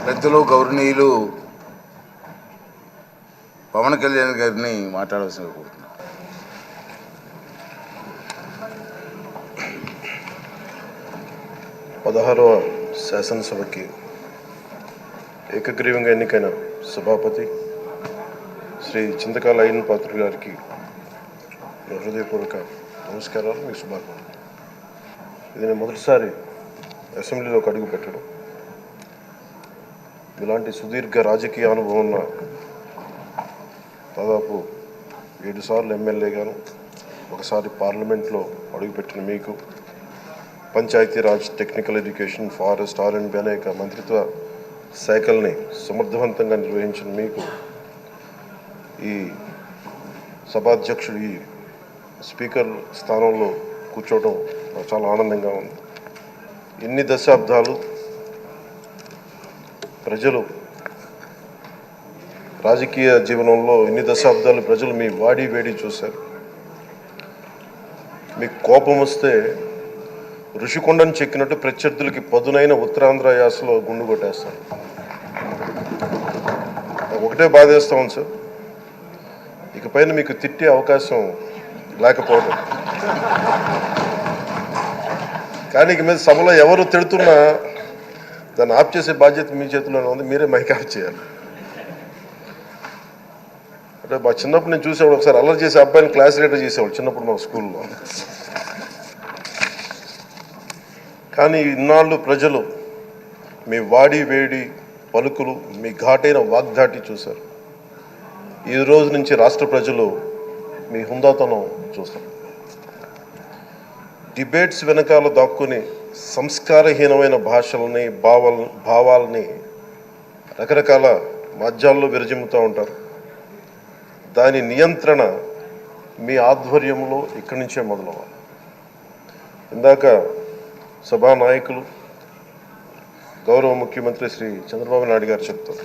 పెద్దలు గౌరవనీయులు పవన్ కళ్యాణ్ గారిని మాట్లాడవలసిన కోరుతున్నాను. పదహారవ శాసనసభకి ఏకగ్రీవంగా ఎన్నికైన సభాపతి శ్రీ చింతకాల అయ్యన్ పాత్ర గారికి హృదయపూర్వక నమస్కారాలు, మీ శుభాకాంక్షలు. ఇది నేను మొదటిసారి అసెంబ్లీలోకి అడుగు పెట్టడం. ఇలాంటి సుదీర్ఘ రాజకీయ అనుభవం ఉన్న దాదాపు 7 సార్లు ఎమ్మెల్యేగాను, ఒకసారి పార్లమెంట్లో అడుగుపెట్టిన మీకు, Panchayati Raj, technical education, forest, R&B అనేక మంత్రిత్వ శాఖల్ని సమర్థవంతంగా నిర్వహించిన మీకు ఈ సభాధ్యక్షుడు, ఈ స్పీకర్ స్థానంలో కూర్చోవడం నాకు చాలా ఆనందంగా ఉంది. ఎన్ని దశాబ్దాలు ప్రజలు రాజకీయ జీవనంలో, ఎన్ని దశాబ్దాలు ప్రజలు మీ వాడి వేడి చూశారు. మీకు కోపం వస్తే ఋషికొండను చెక్కినట్టు ప్రత్యర్థులకి పదునైన ఉత్తరాంధ్ర యాసలో గుండు కొట్టేస్తారు. ఒకటే బాధేస్తా ఉంది సార్, ఇకపైన మీకు తిట్టే అవకాశం లేకపోవడం. కానీ ఇక మీద సభలో ఎవరు తిడుతున్నా దాన్ని ఆఫ్ చేసే బాధ్యత మీ చేతిలోనే ఉంది. మీరే మైక్ ఆఫ్ చేయాలి. అంటే మా చిన్నప్పుడు నేను చూసేవాడు, ఒకసారి అల్లరి చేసే అబ్బాయిని క్లాస్ లీడర్ చేసేవాడు చిన్నప్పుడు మా స్కూల్లో. కానీ ఇన్నాళ్ళు ప్రజలు మీ వాడి వేడి పలుకులు, మీ ఘాటైన వాగ్దాటి చూశారు. ఈ రోజు నుంచి రాష్ట్ర ప్రజలు మీ హుందాతనం చూస్తారు. డిబేట్స్ వెనకాల దాక్కుని సంస్కారహీనమైన భాషలని, భావాలని రకరకాల మాధ్యాల్లో విరజిమ్ముతూ ఉంటారు. దాని నియంత్రణ మీ ఆధ్వర్యంలో ఇక్కడి నుంచే మొదలవ్వాలి. ఇందాక సభానాయకులు గౌరవ ముఖ్యమంత్రి శ్రీ చంద్రబాబు నాయుడు గారు చెప్తారు,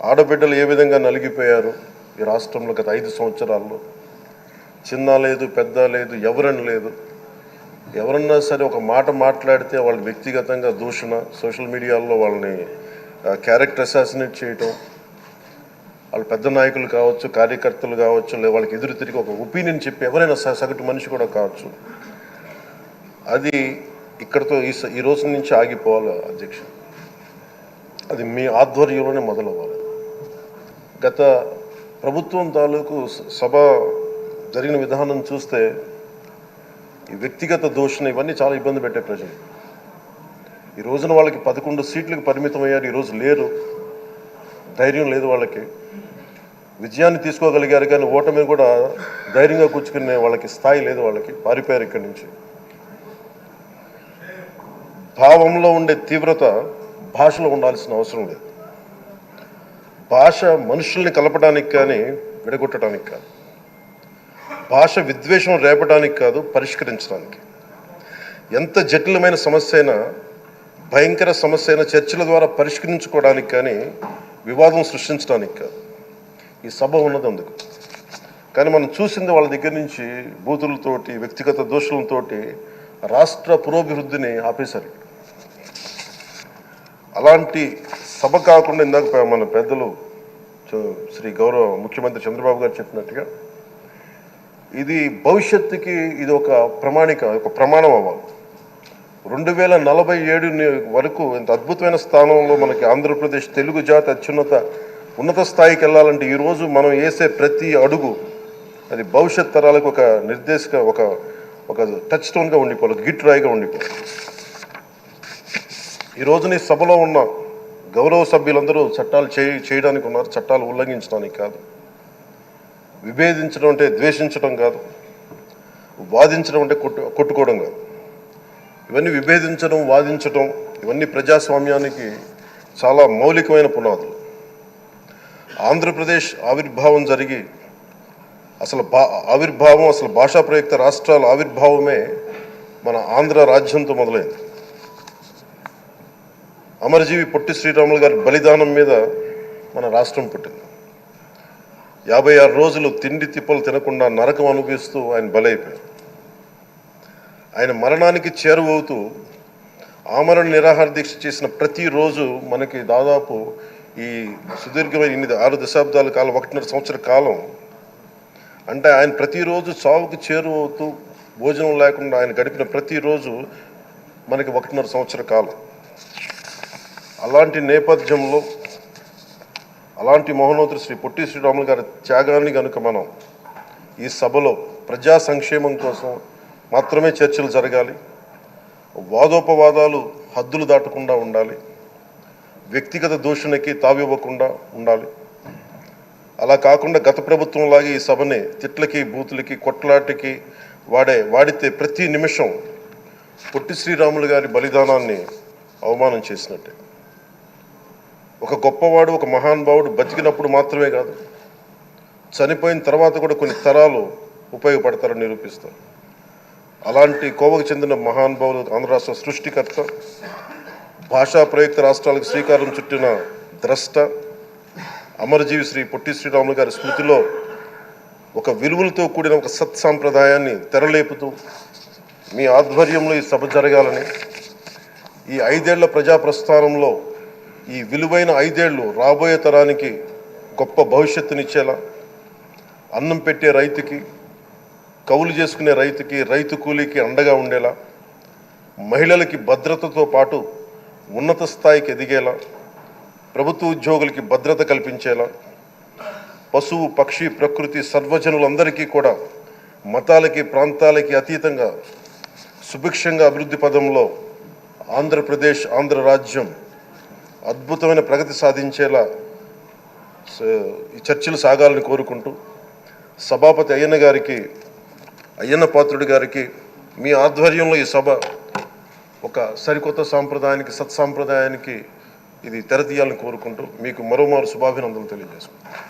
ఆడబిడ్డలు ఏ విధంగా నలిగిపోయారు ఈ రాష్ట్రంలో గత 5 సంవత్సరాల్లో. చిన్న లేదు, పెద్ద లేదు, ఎవరని లేదు. ఎవరన్నా సరే ఒక మాట మాట్లాడితే వాళ్ళు వ్యక్తిగతంగా దూషణ, సోషల్ మీడియాలో వాళ్ళని క్యారెక్టర్ అసాసినేట్ చేయటం, వాళ్ళు పెద్ద నాయకులు కావచ్చు, కార్యకర్తలు కావచ్చు, లేదా వాళ్ళకి ఎదురు తిరిగి ఒక ఒపీనియన్ చెప్పి ఎవరైనా సగటు మనిషి కూడా కావచ్చు, అది ఇక్కడితో ఈ రోజు నుంచి ఆగిపోవాలి అధ్యక్ష. అది మీ ఆధ్వర్యంలోనే మొదలవ్వాలి. గత ప్రభుత్వం తాలూకు సభ జరిగిన విధానం చూస్తే ఈ వ్యక్తిగత దూషణ ఇవన్నీ చాలా ఇబ్బంది పెట్టే ప్రజలు. ఈ రోజున వాళ్ళకి 11 సీట్లకు పరిమితం అయ్యారు, ఈరోజు లేరు, ధైర్యం లేదు వాళ్ళకి. విజయాన్ని తీసుకోగలిగారు కానీ ఓటమిని కూడా ధైర్యంగా కూర్చుకునే వాళ్ళకి స్థాయి లేదు, వాళ్ళకి పారిపోయారు ఇక్కడి నుంచి. భావంలో ఉండే తీవ్రత భాషలో ఉండాల్సిన అవసరం లేదు. భాష మనుషుల్ని కలపడానికి కానీ విడగొట్టడానికి కాదు. భాష విద్వేషం రేపడానికి కాదు, పరిష్కరించడానికి. ఎంత జటిలమైన సమస్య అయినా, భయంకర సమస్య అయినా చర్చల ద్వారా పరిష్కరించుకోవడానికి కానీ వివాదం సృష్టించడానికి కాదు. ఈ సభ ఉన్నది అందుకు. కానీ మనం చూసింది వాళ్ళ దగ్గర నుంచి బూతులతోటి, వ్యక్తిగత దోషులతోటి రాష్ట్ర పురోభివృద్ధిని ఆపేశారు. అలాంటి సభ కాకుండా ఇందాక మన పెద్దలు శ్రీ గౌరవ ముఖ్యమంత్రి చంద్రబాబు గారు చెప్పినట్టుగా ఇది భవిష్యత్తుకి ఇది ఒక ప్రమాణం అవ్వాలి. 2047 వరకు ఇంత అద్భుతమైన స్థానంలో మనకి ఆంధ్రప్రదేశ్ తెలుగు జాతి ఉన్నత స్థాయికి వెళ్ళాలంటే ఈరోజు మనం వేసే ప్రతి అడుగు అది భవిష్యత్ తరాలకు ఒక నిర్దేశక, ఒక టచ్ స్టోన్గా ఉండిపోవాలి, గిట్ రాయిగా ఉండిపోవాలి. ఈ రోజున ఈ సభలో ఉన్న గౌరవ సభ్యులందరూ చట్టాలు చేయడానికి ఉన్నారు, చట్టాలు ఉల్లంఘించడానికి కాదు. విభేదించడం అంటే ద్వేషించడం కాదు, వాదించడం అంటే కొట్టుకోవడం కాదు. ఇవన్నీ విభేదించడం, వాదించడం ఇవన్నీ ప్రజాస్వామ్యానికి చాలా మౌలికమైన పునాదులు. ఆంధ్రప్రదేశ్ ఆవిర్భావం జరిగి అసలు భాషా ప్రయుక్త రాష్ట్రాల ఆవిర్భావమే మన ఆంధ్ర రాజ్యంతో మొదలైంది. అమరజీవి పొట్టి శ్రీరాములు గారి బలిదానం మీద మన రాష్ట్రం పుట్టింది. 56 రోజులు తిండి తిప్పలు తినకుండా నరకం అనుభవిస్తూ ఆయన బలైపోయారు. ఆయన మరణానికి చేరువవుతూ ఆమరణ నిరాహార దీక్ష చేసిన ప్రతిరోజు మనకి దాదాపు ఈ సుదీర్ఘమైన 6 దశాబ్దాల కాలం 1.5 సంవత్సర కాలం అంటే ఆయన ప్రతిరోజు చావుకు చేరువవుతూ భోజనం లేకుండా ఆయన గడిపిన ప్రతిరోజు మనకి 1.5 సంవత్సర కాలం. అలాంటి నేపథ్యంలో అలాంటి మహోన్నతుడు శ్రీ పొట్టి శ్రీరాములు గారి త్యాగాన్ని కనుక మనం ఈ సభలో ప్రజా సంక్షేమం కోసం మాత్రమే చర్చలు జరగాలి, వాదోపవాదాలు హద్దులు దాటకుండా ఉండాలి, వ్యక్తిగత దూషణకి తావివ్వకుండా ఉండాలి. అలా కాకుండా గత ప్రభుత్వంలాగే ఈ సభని తిట్లకి బూతులకి కొట్లాటకి వాడితే ప్రతి నిమిషం పొట్టి శ్రీరాములు గారి బలిదానాన్ని అవమానం చేసినట్టే. ఒక గొప్పవాడు, ఒక మహానుభావుడు బతికినప్పుడు మాత్రమే కాదు, చనిపోయిన తర్వాత కూడా కొన్ని తరాలు ఉపయోగపడతారని నిరూపిస్తారు. అలాంటి కోవకు చెందిన మహానుభావులు ఆంధ్ర రాష్ట్ర సృష్టికర్త, భాషా ప్రయుక్త రాష్ట్రాలకు శ్రీకారం చుట్టిన ద్రష్ట, అమరజీవి శ్రీ పొట్టి శ్రీరాములు గారి స్మృతిలో ఒక విలువలతో కూడిన ఒక సత్సాంప్రదాయాన్ని తెరలేపుతూ మీ ఆధ్వర్యంలో ఈ సభ జరగాలని, ఈ 5 ఏళ్ల ప్రజాప్రస్థానంలో ఈ విలువైన 5 ఏళ్ళు రాబోయే తరానికి గొప్ప భవిష్యత్తునిచ్చేలా, అన్నం పెట్టే రైతుకి, కౌలు చేసుకునే రైతుకి, రైతు కూలీకి అండగా ఉండేలా, మహిళలకి భద్రతతో పాటు ఉన్నత స్థాయికి ఎదిగేలా, ప్రభుత్వ ఉద్యోగులకి భద్రత కల్పించేలా, పశువు పక్షి ప్రకృతి సర్వజనులందరికీ కూడా మతాలకి ప్రాంతాలకి అతీతంగా సుభిక్షంగా అభివృద్ధి పదంలో ఆంధ్రప్రదేశ్, ఆంధ్ర రాజ్యం అద్భుతమైన ప్రగతి సాధించేలా ఈ చర్చలు సాగాలని కోరుకుంటూ, సభాపతి అయ్యన్న పాత్రుడి గారికి మీ ఆధ్వర్యంలో ఈ సభ ఒక సరికొత్త సాంప్రదాయానికి, సత్సాంప్రదాయానికి ఇది తెరతీయాలని కోరుకుంటూ మీకు మరోమారు శుభాభినందనలు తెలియజేసుకుంటాను.